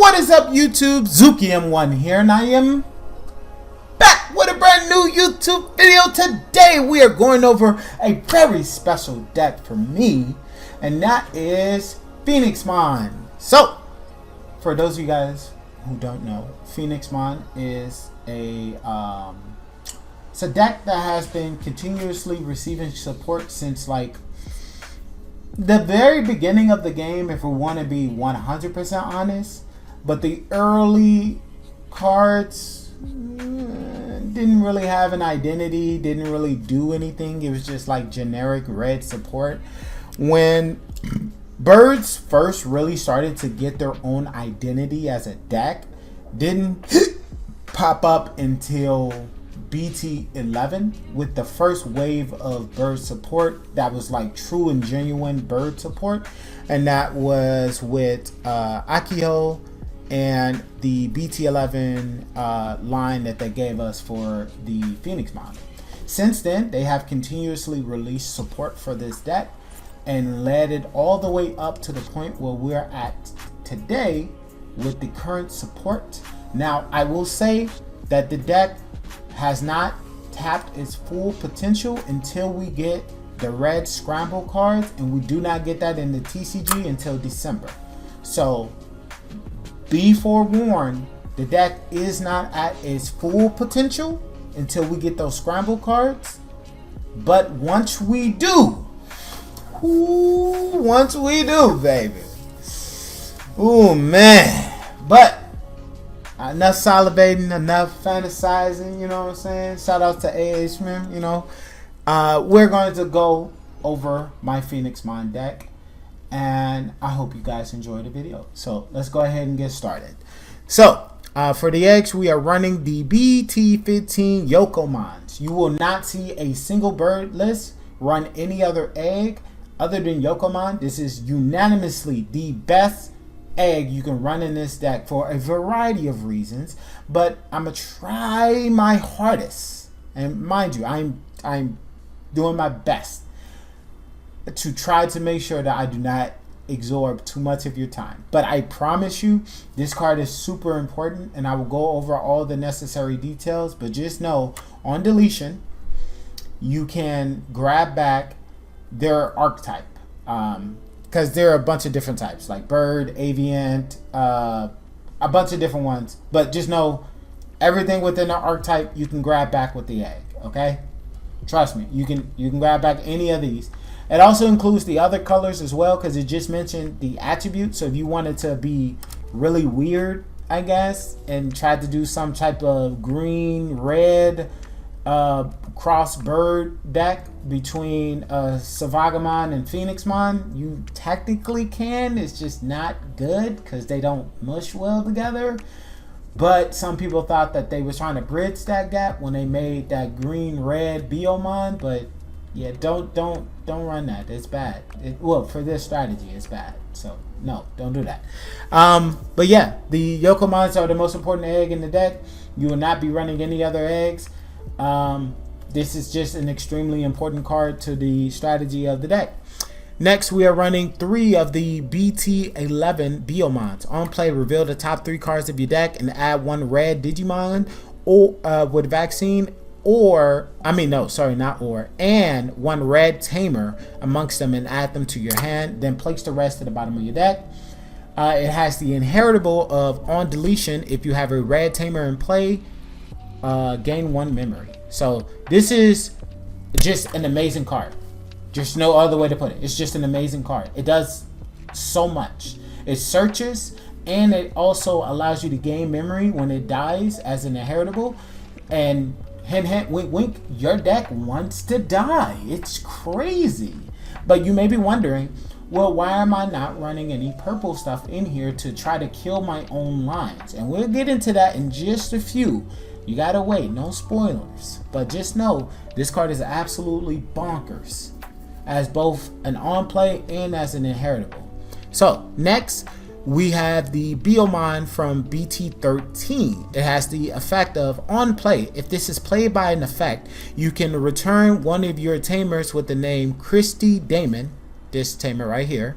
What is up, YouTube? Zuki M1 here, and I am back with a brand new YouTube video. Today we are going over a very special deck for me, and that is Pheonixmon. So, for those of you guys who don't know, Pheonixmon is it's a deck that has been continuously receiving support since like the very beginning of the game, if we want to be 100% honest. But the early cards didn't really have an identity, didn't really do anything. It was just like generic red support. When birds first really started to get their own identity as a deck, didn't pop up until BT11 with the first wave of bird support that was like true and genuine bird support, and that was with yugioh and the BT11 line that they gave us for the Pheonixmon. Since then, they have continuously released support for this deck and led it all the way up to the point where we're at today with the current support. Now, I will say that the deck has not tapped its full potential until we get the red scramble cards, and we do not get that in the TCG until December. So be forewarned, the deck is not at its full potential until we get those scramble cards. But once we do, baby, oh man. But enough salivating, enough fantasizing, you know what I'm saying? Shout out to Pheonixmon, you know. We're going to go over my Pheonixmon deck, and I hope you guys enjoy the video. So let's go ahead and get started. So for the eggs, we are running the BT15 Yugiohs. You will not see a single bird list run any other egg other than Yugioh. This is unanimously the best egg you can run in this deck for a variety of reasons, but I'm gonna try my hardest, and mind you, I'm doing my best to try to make sure that I do not absorb too much of your time. But I promise you, this card is super important, and I will go over all the necessary details. But just know, on deletion, you can grab back their archetype, because there are a bunch of different types, like bird, avian, a bunch of different ones. But just know, everything within the archetype you can grab back with the egg. Okay, trust me, you can grab back any of these. It also includes the other colors as well, because it just mentioned the attributes. So if you wanted to be really weird, I guess, and tried to do some type of green red cross bird deck between Savagamon and Pheonixmon, you technically can. It's just not good because they don't mush well together. But some people thought that they was trying to bridge that gap when they made that green red Biomon. But yeah, don't run that. It's bad. Well, for this strategy, it's bad. So no, don't do that. But yeah, the Yugiohs are the most important egg in the deck. You will not be running any other eggs. This is just an extremely important card to the strategy of the deck. Next, we are running 3 of the BT11 Biomons. On play, reveal the top 3 cards of your deck and add 1 red Digimon or with vaccine, and 1 red tamer amongst them, and add them to your hand. Then place the rest at the bottom of your deck. It has the inheritable of, on deletion, if you have a red tamer in play, gain 1 memory. So this is just an amazing card. Just no other way to put it. It's just an amazing card. It does so much. It searches, and it also allows you to gain memory when it dies as an inheritable. And hint, hint, wink, wink, your deck wants to die. It's crazy. But you may be wondering, well, why am I not running any purple stuff in here to try to kill my own lines? And we'll get into that in just a few. You gotta wait, no spoilers. But just know, this card is absolutely bonkers as both an on-play and as an inheritable. So, next, we have the Biomon from BT13. It has the effect of, on play, if this is played by an effect, you can return one of your tamers with the name Christy Damon, this tamer right here,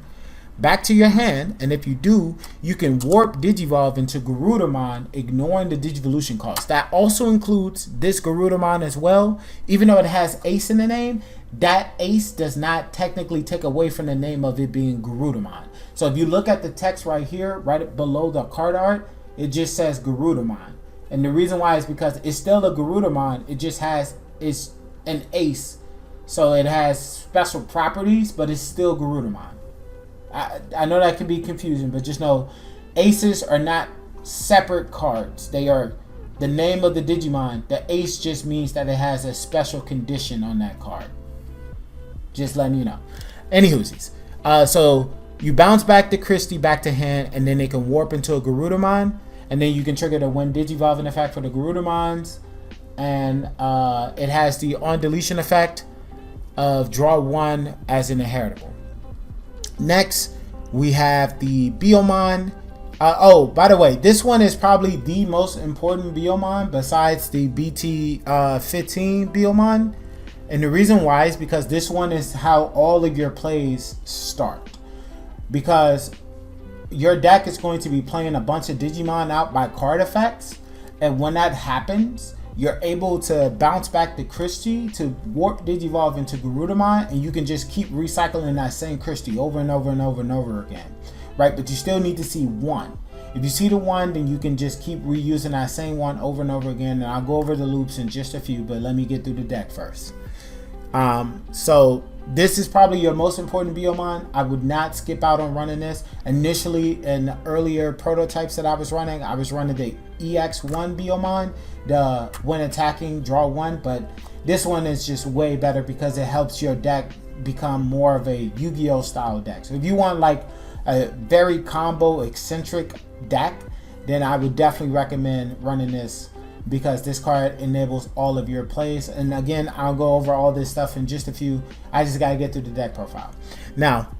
back to your hand, and if you do, you can warp Digivolve into Garudamon, ignoring the Digivolution cost. That also includes this Garudamon as well. Even though it has Ace in the name, that Ace does not technically take away from the name of it being Garudamon. So if you look at the text right here, right below the card art, it just says Garudamon. And the reason why is because it's still a Garudamon, it just has, it's an Ace. So it has special properties, but it's still Garudamon. I know that can be confusing, but just know Aces are not separate cards. They are the name of the Digimon. The Ace just means that it has a special condition on that card. Just letting you know. Anywhoosies. So you bounce back the Christie back to hand, and then it can warp into a Garudamon. And then you can trigger the when Digivolving effect for the Garudamons. And it has the on deletion effect of draw one as an inheritable. Next, we have the Biomon. Oh, by the way, this one is probably the most important Biomon besides the BT 15 Biomon. And the reason why is because this one is how all of your plays start. Because your deck is going to be playing a bunch of Digimon out by card effects. And when that happens, you're able to bounce back the Christie to warp Digivolve into Garudamon, and you can just keep recycling that same Christie over and over and over and over again, right? But you still need to see one. If you see the one, then you can just keep reusing that same one over and over again, and I'll go over the loops in just a few, but let me get through the deck first. So this is probably your most important Biomon. I would not skip out on running this. Initially, in the earlier prototypes that I was running the EX1 Biomon, the when attacking draw one, but this one is just way better because it helps your deck become more of a Yu-Gi-Oh style deck. So if you want like a very combo eccentric deck, then I would definitely recommend running this because this card enables all of your plays. And again, I'll go over all this stuff in just a few. I just got to get through the deck profile. Now,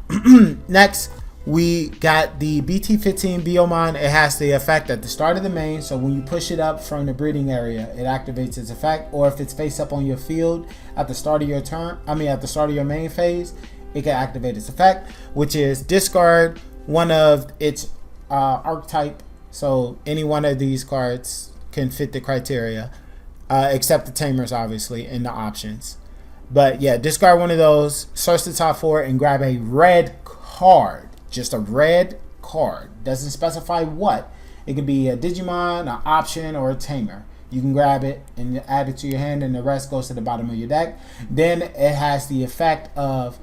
next, we got the BT15 Biomon. It has the effect at the start of the main. So when you push it up from the breeding area, it activates its effect. Or if it's face up on your field at the start of your turn, at the start of your main phase, it can activate its effect, which is discard one of its archetype. So any one of these cards can fit the criteria, except the tamers, obviously, in the options. But yeah, discard one of those, search the top four, and grab a red card. Just a red card. Doesn't specify what. It could be a Digimon, an option, or a tamer. You can grab it and add it to your hand, and the rest goes to the bottom of your deck. Then it has the effect of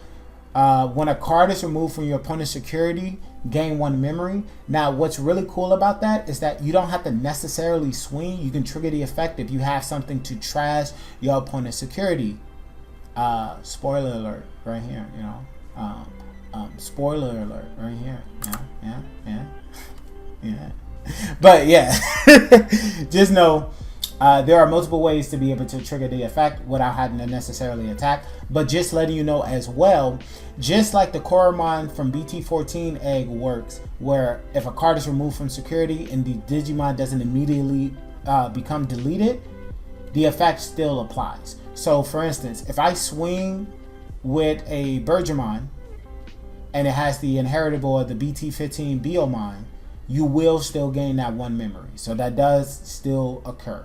when a card is removed from your opponent's security, gain one memory. Now, what's really cool about that is that you don't have to necessarily swing. You can trigger the effect if you have something to trash your opponent's security. Spoiler alert right here, you know. Spoiler alert right here. Yeah. But yeah, just know there are multiple ways to be able to trigger the effect without having to necessarily attack. But just letting you know as well, just like the Koromon from BT14 egg works, where if a card is removed from security and the Digimon doesn't immediately become deleted, the effect still applies. So for instance, if I swing with a Bergermon and it has the inheritable of the BT15 Biomon, you will still gain that one memory. So that does still occur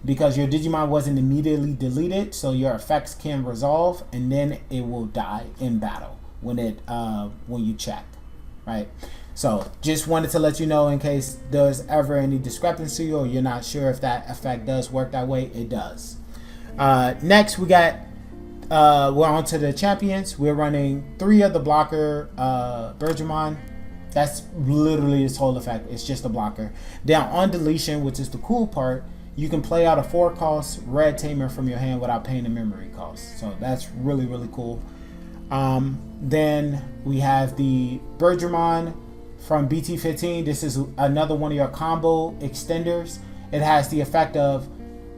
because your Digimon wasn't immediately deleted, so your effects can resolve and then it will die in battle when you check, right? So just wanted to let you know in case there's ever any discrepancy or you're not sure if that effect does work that way. It does. Next we got we're on to the champions. We're running 3 of the blocker Bergermon. That's literally its whole effect. It's just a blocker. Down on deletion, which is the cool part, you can play out a 4-cost red tamer from your hand without paying the memory cost. So that's really, really cool. Then we have the Bergermon from BT15. This is another one of your combo extenders. It has the effect of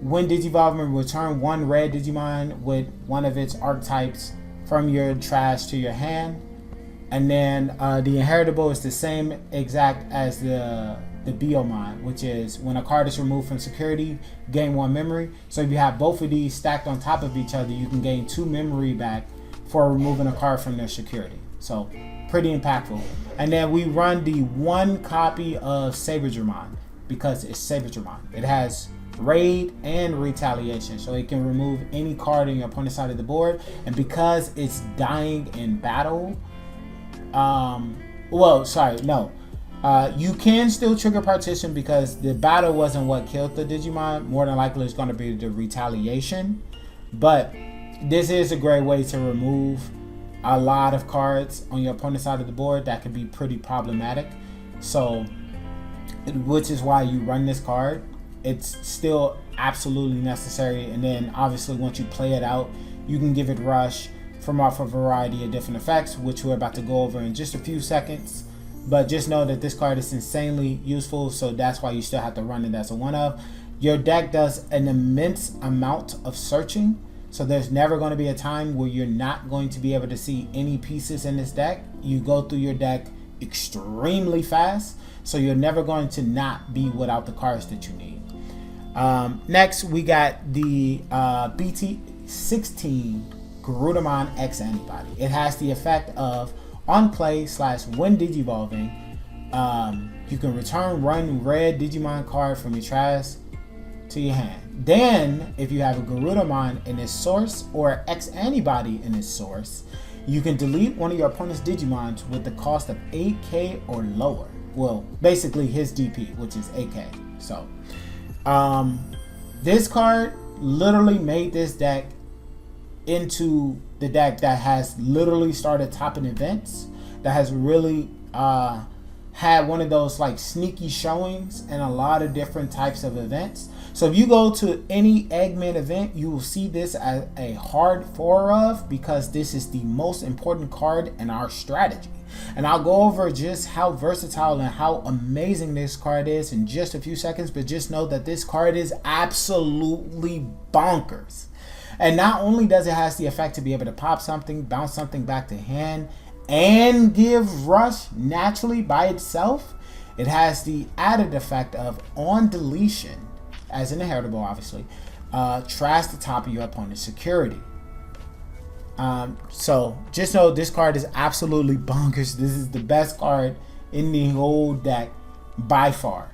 when Digivolving, return 1 red Digimon with one of its archetypes from your trash to your hand. And then the inheritable is the same exact as the Biomon, which is when a card is removed from security, gain 1 memory. So if you have both of these stacked on top of each other, you can gain 2 memory back for removing a card from their security. So Pretty impactful. And then we run the 1 copy of Digimon because it's Digimon. It has raid and retaliation, so it can remove any card on your opponent's side of the board. And because it's dying in battle, you can still trigger partition because the battle wasn't what killed the Digimon. More than likely it's going to be the retaliation, but this is a great way to remove a lot of cards on your opponent's side of the board that can be pretty problematic. So, which is why you run this card. It's still absolutely necessary. And then obviously once you play it out, you can give it rush from off a variety of different effects, which we're about to go over in just a few seconds. But just know that this card is insanely useful, so that's why you still have to run it as a one-of. Your deck does an immense amount of searching, so there's never going to be a time where you're not going to be able to see any pieces in this deck. You go through your deck extremely fast, so you're never going to not be without the cards that you need. Next, we got the BT16 Garudamon X Antibody. It has the effect of on play / when digivolving, you can return one red Digimon card from your trash to your hand. Then, if you have a Garudamon in its source or X Antibody in its source, you can delete one of your opponent's Digimons with the cost of 8k or lower. Well, basically his DP, which is 8k. So, this card literally made this deck into the deck that has literally started topping events, that has really had one of those like sneaky showings in a lot of different types of events. So if you go to any Eggman event, you will see this as a hard 4 of, because this is the most important card in our strategy. And I'll go over just how versatile and how amazing this card is in just a few seconds, but just know that this card is absolutely bonkers. And not only does it has the effect to be able to pop something, bounce something back to hand, and give rush naturally by itself, it has the added effect of on deletion, as an inheritable obviously, trash the top of your opponent's security. So just know this card is absolutely bonkers. This is the best card in the whole deck by far.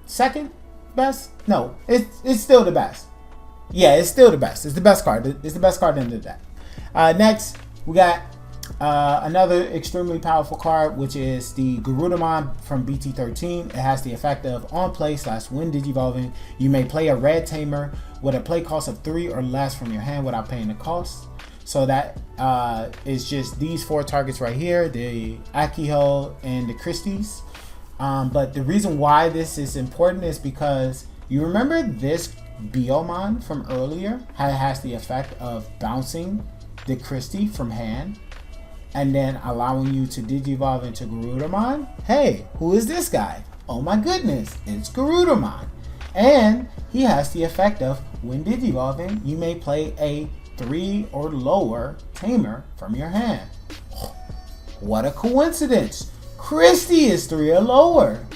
Second best? No, it's still the best. Yeah, it's still the best. It's the best card. It's the best card in the deck. Next, we got another extremely powerful card, which is the Garudamon from BT13. It has the effect of on play / when digivolving, you may play a red tamer with a play cost of 3 or less from your hand without paying the cost. So that is just these 4 targets right here, the Yugioh and the Christies. But the reason why this is important is because you remember this Pheonixmon from earlier, how it has the effect of bouncing the Christie from hand and then allowing you to digivolve into Garudamon. Hey, who is this guy? Oh my goodness, it's Garudamon. And he has the effect of when digivolving, you may play a 3 or lower tamer from your hand. What a coincidence. Christie is 3 or lower.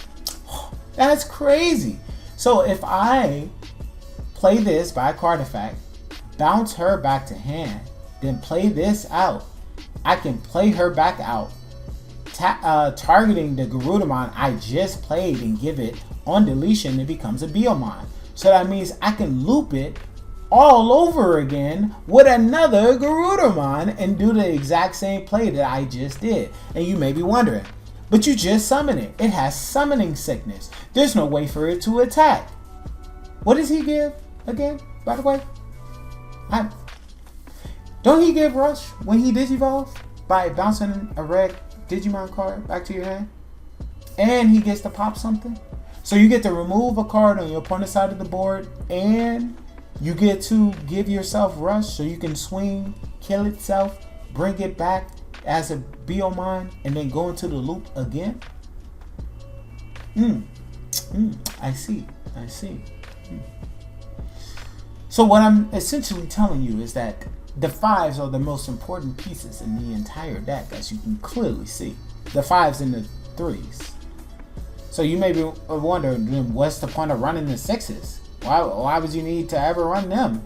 That's crazy. So if I play this by a card effect, bounce her back to hand, then play this out, I can play her back out, targeting the Garudamon I just played and give it on deletion. It becomes a Pheonixmon. So that means I can loop it all over again with another Garudamon and do the exact same play that I just did. And you may be wondering, but you just summon it. It has summoning sickness. There's no way for it to attack. What does he give again, by the way? Don't he give rush when he digivolves by bouncing a red Digimon card back to your hand? And he gets to pop something? So you get to remove a card on your opponent's side of the board, and you get to give yourself rush so you can swing, kill itself, bring it back as a Pheonixmon, and then go into the loop again? I see. So what I'm essentially telling you is that the 5s are the most important pieces in the entire deck, as you can clearly see. The 5s and the 3s. So you may be wondering, what's the point of running the 6s? Why would you need to ever run them?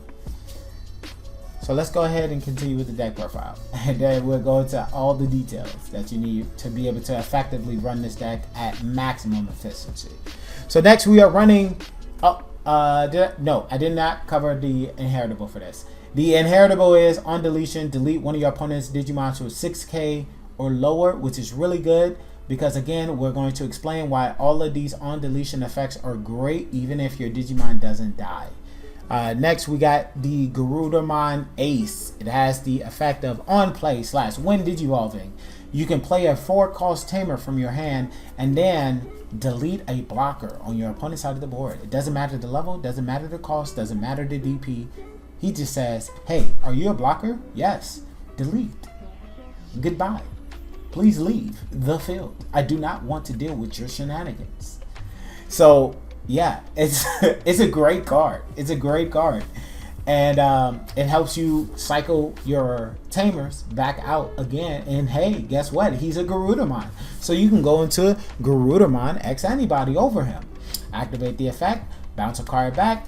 So let's go ahead and continue with the deck profile. And then we'll go into all the details that you need to be able to effectively run this deck at maximum efficiency. So next we are running, no, I did not cover the inheritable for this. The inheritable is on deletion, delete one of your opponent's Digimon to 6k or lower, which is really good because again, we're going to explain why all of these on deletion effects are great even if your Digimon doesn't die. Next, we got the Garudamon Ace. It has the effect of on play / when digivolving. You can play a 4-cost tamer from your hand and then delete a blocker on your opponent's side of the board. It doesn't matter the level, doesn't matter the cost, doesn't matter the DP. He just says, hey, are you a blocker? Yes. Delete. Goodbye. Please leave the field. I do not want to deal with your shenanigans. So yeah, it's a great card. It's a great card, and it helps you cycle your tamers back out again. And hey, guess what? He's a Garudamon, so you can go into Garudamon X antibody over him, activate the effect, bounce a card back,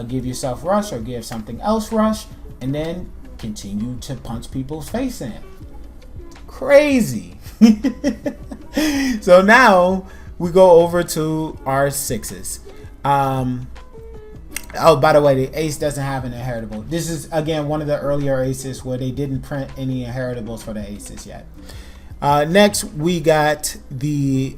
give yourself rush or give something else rush, and then continue to punch people's face in. Crazy. So now we go over to our 6s. Oh, by the way, the ace doesn't have an inheritable. This is, again, one of the earlier aces where they didn't print any inheritables for the aces yet. Next, we got the...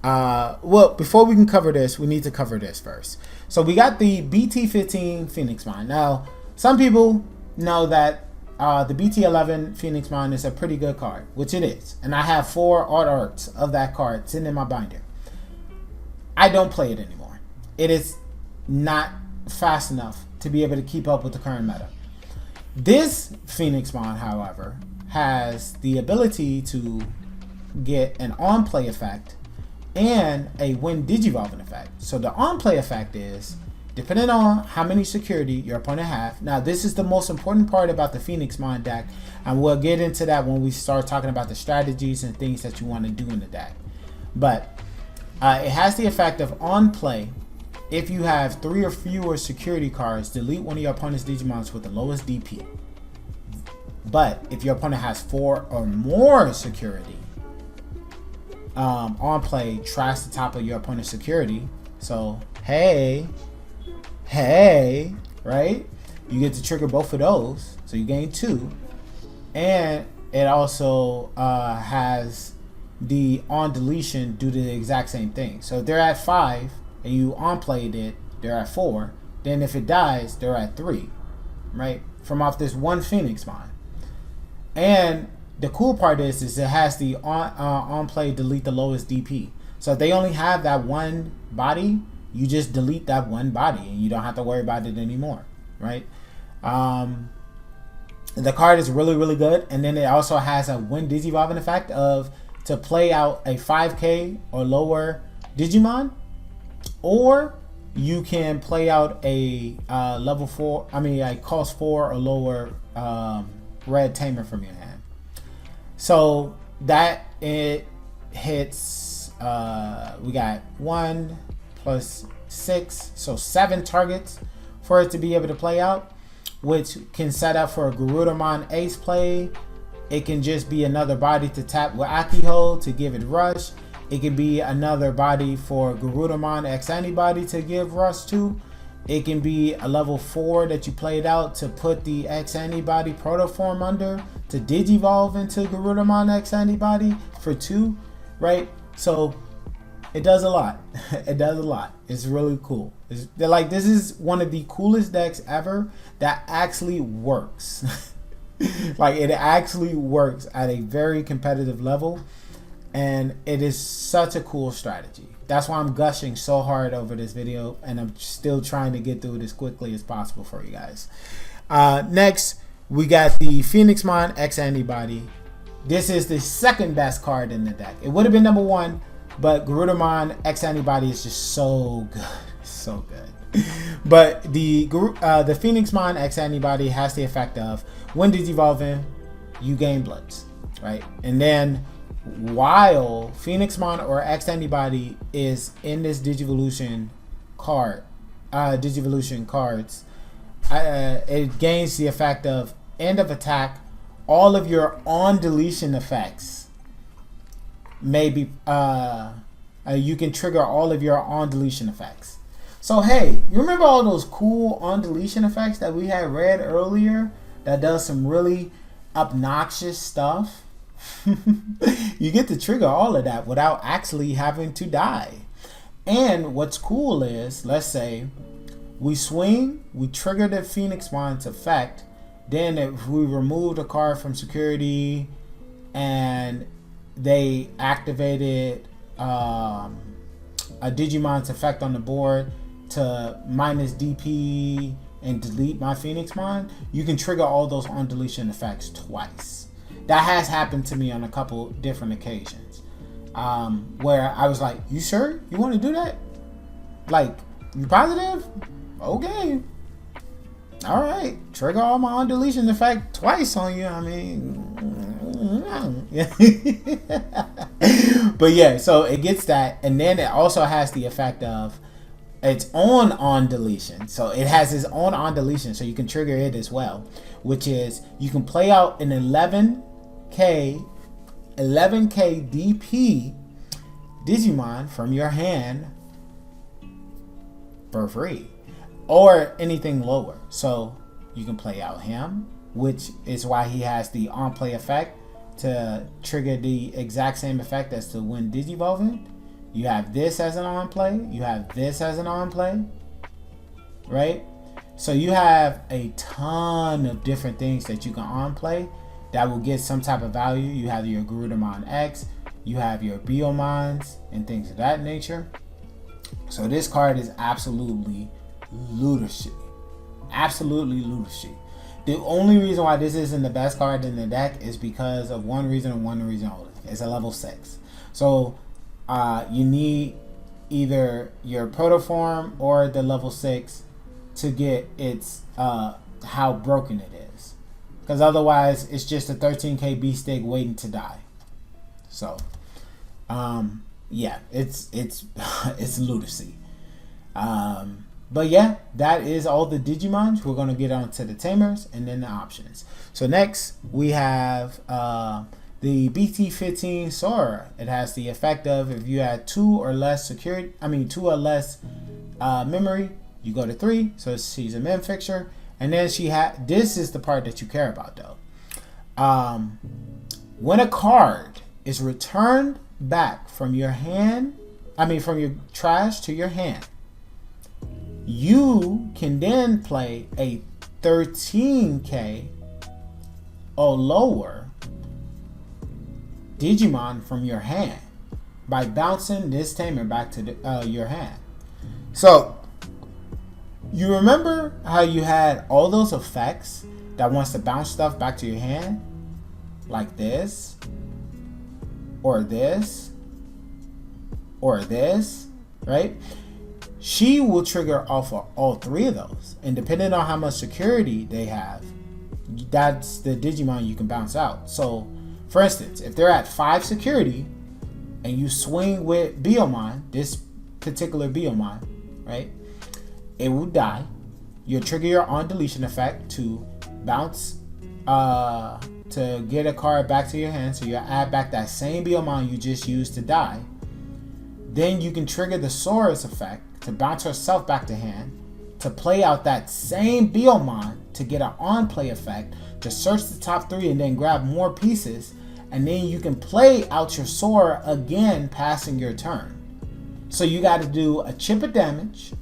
well, before we can cover this, we need to cover this first. So we got the BT15 Pheonixmon. Now, some people know that the BT11 Pheonixmon is a pretty good card, which it is. And I have 4 arts of that card sitting in my binder. I don't play it anymore. It is not fast enough to be able to keep up with the current meta. This Pheonixmon, however, has the ability to get an on-play effect and a when digivolving effect. So the on-play effect is, depending on how many security your opponent have. Now, this is the most important part about the Pheonixmon deck, and we'll get into that when we start talking about the strategies and things that you want to do in the deck. But it has the effect of on play. If you have 3 or fewer security cards, delete one of your opponent's Digimons with the lowest DP. But if your opponent has 4 or more security, on play, trash the top of your opponent's security. So, hey, right? You get to trigger both of those, so you gain 2. And it also has the on deletion do the exact same thing. So if they're at 5 and you on played it, they're at 4. Then if it dies, they're at 3, right? From off this one Pheonixmon. And the cool part is it has the on play delete the lowest DP. So if they only have that one body, you just delete that one body and you don't have to worry about it anymore, right? The card is really, really good. And then it also has a when digivolving effect of to play out a 5k or lower Digimon, or you can play out a level 4, a cost 4 or lower red tamer from your hand. So that it hits, we got 1 plus 6, so 7 targets for it to be able to play out, which can set up for a Garudamon Ace play. It can just be another body to tap with Akiho to give it rush. It can be another body for Garudamon X antibody to give rush to. It can be a level 4 that you played out to put the X antibody protoform under to digivolve into Garudamon X antibody for 2, right? So it does a lot. It does a lot. It's really cool. This is one of the coolest decks ever that actually works. Like, it actually works at a very competitive level, and it is such a cool strategy. That's why I'm gushing so hard over this video, and I'm still trying to get through it as quickly as possible for you guys. Next, we got the Pheonixmon X antibody. This is the second best card in the deck. It would have been number 1, but Garudamon X antibody is just so good, so good. But the Pheonixmon X antibody has the effect of when digivolving, you gain bloods, right? And then while Pheonixmon or X antibody is in this Digivolution card, Digivolution cards, it gains the effect of end of attack. All of your on deletion effects may be you can trigger all of your on deletion effects. So hey, you remember all those cool on deletion effects that we had read earlier that does some really obnoxious stuff? You get to trigger all of that without actually having to die. And what's cool is, let's say we swing, we trigger the Pheonixmon's effect, then if we remove the card from security and they activated a Digimon's effect on the board to minus DP and delete my Pheonixmon, you can trigger all those on deletion effects twice. That has happened to me on a couple different occasions, where I was like, you sure you want to do that? Like, you positive? Okay. All right. Trigger all my on deletion effect twice on you. I mean, but yeah, so it gets that, and then it also has the effect of its own on deletion. So it has its own on deletion, so you can trigger it as well, which is you can play out an 11k DP Digimon from your hand for free, or anything lower. So you can play out him, which is why he has the on play effect to trigger the exact same effect as to when digivolving. You have this as an on play, you have this as an on play, right? So you have a ton of different things that you can on play that will get some type of value. You have your Garudamon X, you have your Biomons and things of that nature. So this card is absolutely lunacy. Absolutely lunacy. The only reason why this isn't the best card in the deck is because of one reason and one reason only. It's a level 6. So you need either your protoform or the level 6 to get its how broken it is. Because otherwise it's just a 13k beast stick waiting to die. So yeah, it's it's lunacy. But yeah, that is all the Digimons. We're going to get on to the tamers and then the options. So next we have the BT15 Sora. It has the effect of if you had 2 or less memory, you go to 3. So she's a mem fixture. And then she had, this is the part that you care about though. When a card is returned back from your hand, from your trash to your hand, you can then play a 13k or lower Digimon from your hand by bouncing this tamer back to your hand. So you remember how you had all those effects that wants to bounce stuff back to your hand, like this or this or this, right? She will trigger off of all 3 of those, and depending on how much security they have, that's the Digimon you can bounce out. So for instance, if they're at 5 security and you swing with Biomon, this particular Biomon, right, it will die. You'll trigger your on deletion effect to bounce to get a card back to your hand, so you add back that same Biomon you just used to die. Then you can trigger the Sora's effect to bounce herself back to hand, to play out that same Biomon to get an on play effect, to search the top 3 and then grab more pieces, and then you can play out your Sora again, passing your turn. So you got to do a chip of damage,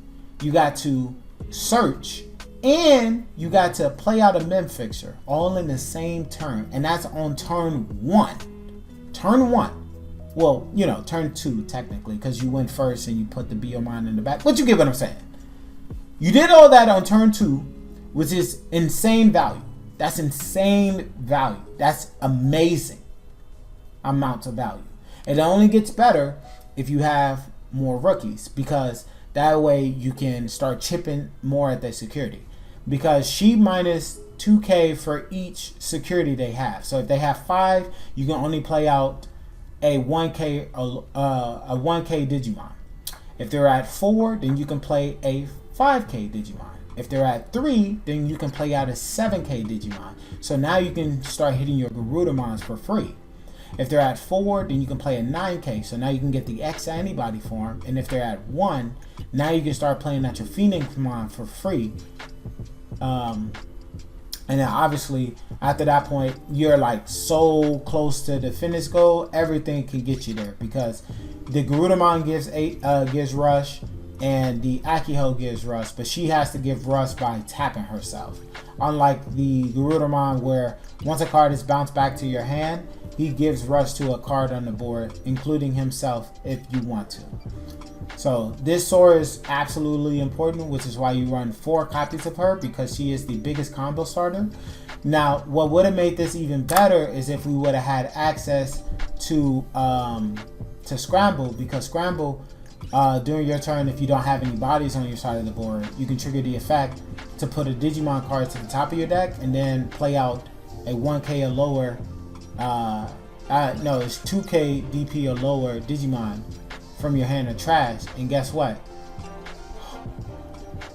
you got to search, and you got to play out a mem fixture all in the same turn, and that's on turn 1. Turn 1. Well, you know, turn 2 technically, because you went first and you put the Biomon in the back. But you get what I'm saying. You did all that on turn 2, which is insane value. That's insane value. That's amazing amounts of value. It only gets better if you have more rookies, because that way you can start chipping more at the security. Because she minus 2k for each security they have. So if they have 5, you can only play out a 1k Digimon. If they're at 4, then you can play a 5k Digimon. If they're at 3, then you can play out a 7k Digimon. So now you can start hitting your Garudamons for free. If they're at 4, then you can play a 9k. So now you can get the X antibody form. And if they're at 1, now you can start playing at your Pheonixmon for free. And then obviously after that point, you're like so close to the finish goal, everything can get you there, because the Garudamon gives rush and the Yugioh gives rush, but she has to give rush by tapping herself. Unlike the Garudamon, where once a card is bounced back to your hand, he gives rush to a card on the board, including himself if you want to. So this Sora is absolutely important, which is why you run 4 copies of her, because she is the biggest combo starter. Now, what would have made this even better is if we would have had access to Scramble, because Scramble, during your turn, if you don't have any bodies on your side of the board, you can trigger the effect to put a Digimon card to the top of your deck and then play out a 1k or lower, no, it's 2k DP or lower Digimon from your hand of trash, and guess what?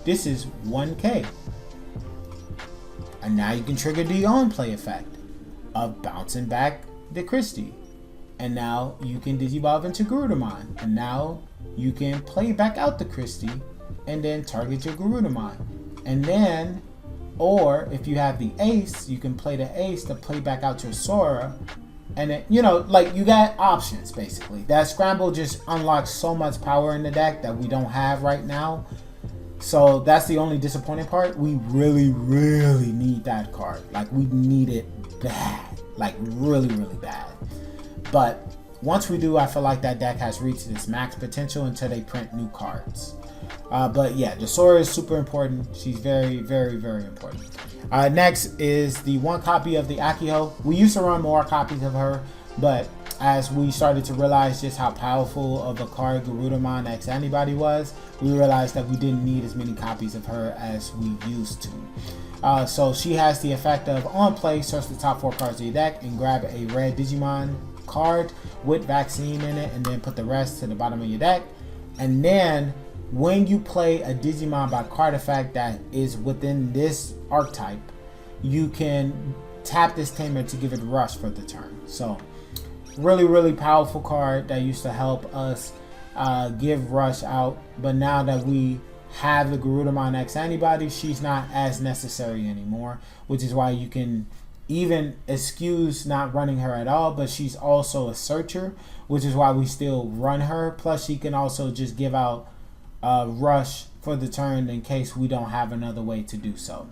This is 1k. And now you can trigger the on play effect of bouncing back the Christie. And now you can Digivolve into Garudamon. And now you can play back out the Christie and then target your Garudamon. And then, or if you have the Ace, you can play the Ace to play back out your Sora. And then, you know, like, you got options basically. That Scramble just unlocks so much power in the deck that we don't have right now. So that's the only disappointing part. We really, really need that card. Like, we need it bad. Like, really, really bad. But once we do, I feel like that deck has reached its max potential until they print new cards. But yeah, the Sora is super important. She's very, very, very important. Next is the 1 copy of the Yugioh. We used to run more copies of her, but as we started to realize just how powerful of a card Garudamon X Antibody was, we realized that we didn't need as many copies of her as we used to. So she has the effect of, on play, search the top 4 cards of your deck and grab a red Digimon card with vaccine in it, and then put the rest to the bottom of your deck. And then when you play a Digimon by card effect that is within this archetype, you can tap this tamer to give it rush for the turn. So really, really powerful card that used to help us give rush out, but now that we have the Garudamon X Antibody, she's not as necessary anymore, which is why you can even excuse not running her at all, but she's also a searcher, which is why we still run her. Plus she can also just give out rush for the turn in case we don't have another way to do so.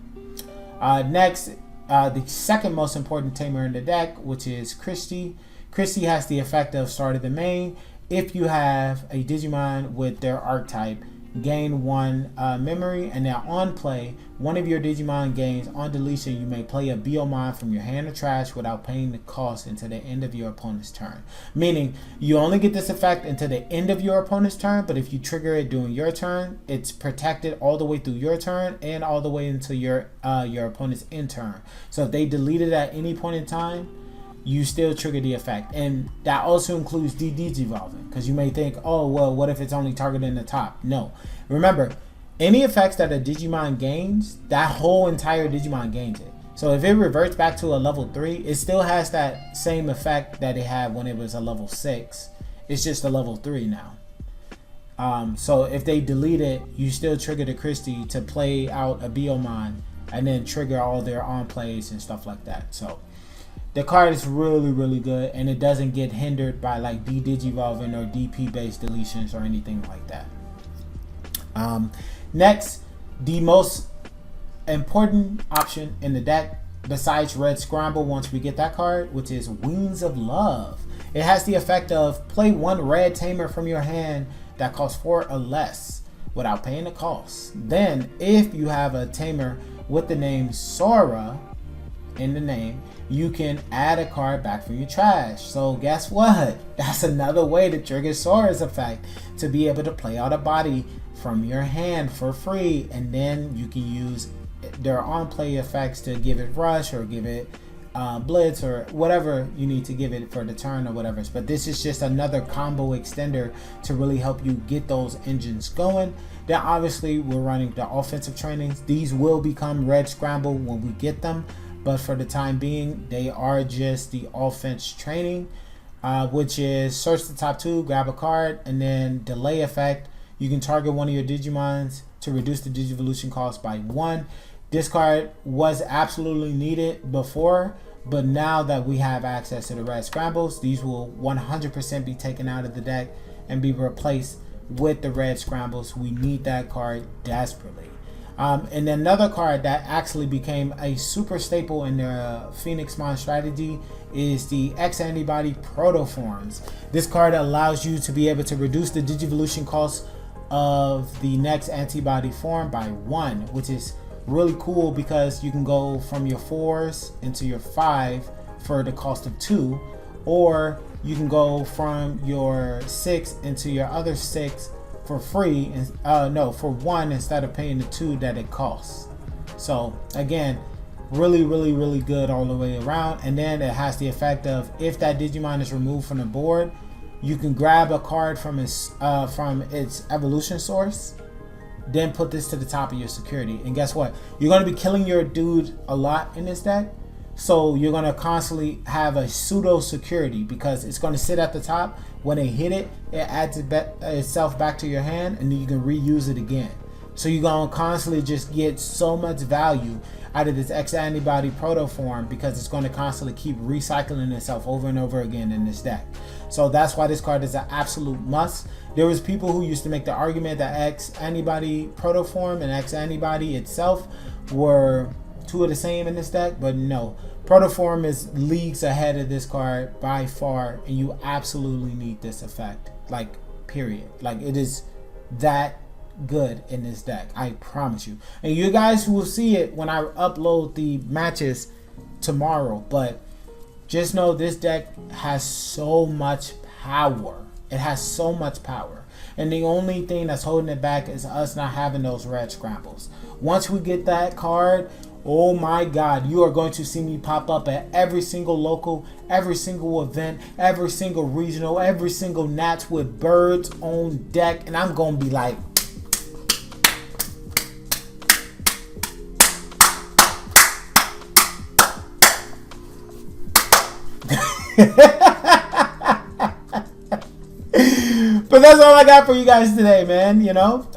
Next, the second most important tamer in the deck, which is Christie. Christie has the effect of start of the main. If you have a Digimon with their archetype, gain 1 memory, and now on play, one of your Digimon gains on deletion. You may play a Biomon from your hand of trash without paying the cost until the end of your opponent's turn. Meaning, you only get this effect until the end of your opponent's turn, but if you trigger it during your turn, it's protected all the way through your turn and all the way until your opponent's end turn. So if they delete it at any point in time, you still trigger the effect. And that also includes de-digivolving, because you may think, oh, well, what if it's only targeting the top? No. Remember, any effects that a Digimon gains, that whole entire Digimon gains it. So if it reverts back to a level 3, it still has that same effect that it had when it was a level 6. It's just a level 3 now. So if they delete it, you still trigger the Christie to play out a Biomon and then trigger all their on plays and stuff like that. So the card is really, really good, and it doesn't get hindered by like de-digivolving or DP based deletions or anything like that. Next, the most important option in the deck besides Red Scramble, once we get that card, which is Wings of Love. It has the effect of play 1 red tamer from your hand that costs 4 or less without paying the cost. Then if you have a tamer with the name Sora in the name, you can add a card back from your trash. So guess what? That's another way to trigger Sora's effect, to be able to play out a body from your hand for free, and then you can use their on play effects to give it rush or give it blitz or whatever you need to give it for the turn or whatever. But this is just another combo extender to really help you get those engines going. Then obviously we're running the offensive trainings. These will become red scramble when we get them, but for the time being they are just the offense training, which is search the top 2, grab a card, and then delay effect. You can target one of your Digimons to reduce the Digivolution cost by 1. This card was absolutely needed before, but now that we have access to the red scrambles, these will 100% be taken out of the deck and be replaced with the red scrambles. We need that card desperately. And another card that actually became a super staple in the Pheonixmon strategy is the X Antibody Protoforms. This card allows you to be able to reduce the Digivolution cost of the next antibody form by 1, which is really cool because you can go from your 4s into your 5 for the cost of 2, or you can go from your 6 into your other 6 for free, and for 1 instead of paying the 2 that it costs. So again, really good all the way around. And then it has the effect of, if that Digimon is removed from the board, you can grab a card from its evolution source, then put this to the top of your security. And guess what? You're going to be killing your dude a lot in this deck, so you're going to constantly have a pseudo security because it's going to sit at the top. When they hit it, it adds itself back to your hand, and then you can reuse it again. So you're going to constantly just get so much value out of this X Antibody Protoform because it's going to constantly keep recycling itself over and over again in this deck. So that's why this card is an absolute must. There was people who used to make the argument that X Antibody Protoform and X Antibody itself were two of the same in this deck, but no. Protoform is leagues ahead of this card by far, and you absolutely need this effect. Like, period. Like, it is that good in this deck, I promise you. And you guys will see it when I upload the matches tomorrow, but just know this deck has so much power. It has so much power, and the only thing that's holding it back is us not having those red scrambles. Once we get that card, oh my god, you are going to see me pop up at every single local, every single event, every single regional, every single Nats with birds on deck, and I'm gonna be like, but that's all I got for you guys today, man. You know,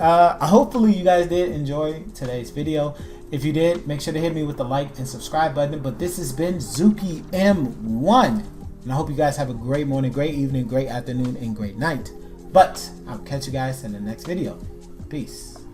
hopefully you guys did enjoy today's video. If you did, make sure to hit me with the like and subscribe button. But this has been Zuki M1, and I hope you guys have a great morning, great evening, great afternoon, and great night. But I'll catch you guys in the next video. Peace.